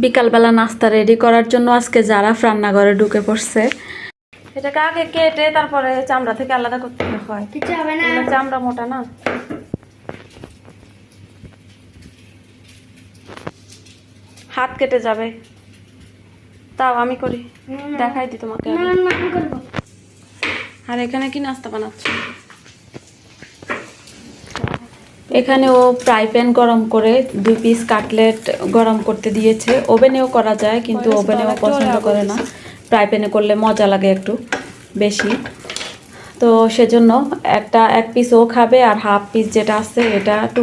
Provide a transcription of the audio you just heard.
বিকালবেলা নাস্তা রেডি করার জন্য আজকে জারাফ রান্নাঘরে ঢুকে পড়ছে। এটাকে আগে কেটে তারপরে চামড়া থেকে আলাদা করতে হয়। কিছু হবে না, চামড়া মোটা না, হাত কেটে যাবে। তাও আমি করি, দেখাই দি তোমাকে। না না আমি করব। আর এখানে কি নাস্তা বানাচ্ছি? এখানে ও ফ্রাই প্যান গরম করে 2 পিস কাটলেট গরম করতে দিয়েছে। ওভেনেও করা যায়, কিন্তু ওভেনেও পছন্দ করে না, ফ্রাই প্যানে করলে মজা লাগে একটু বেশি। তো সেজন্য এক পিস ও খাবে, আর হাফ পিস যেটা আছে এটা টুকরো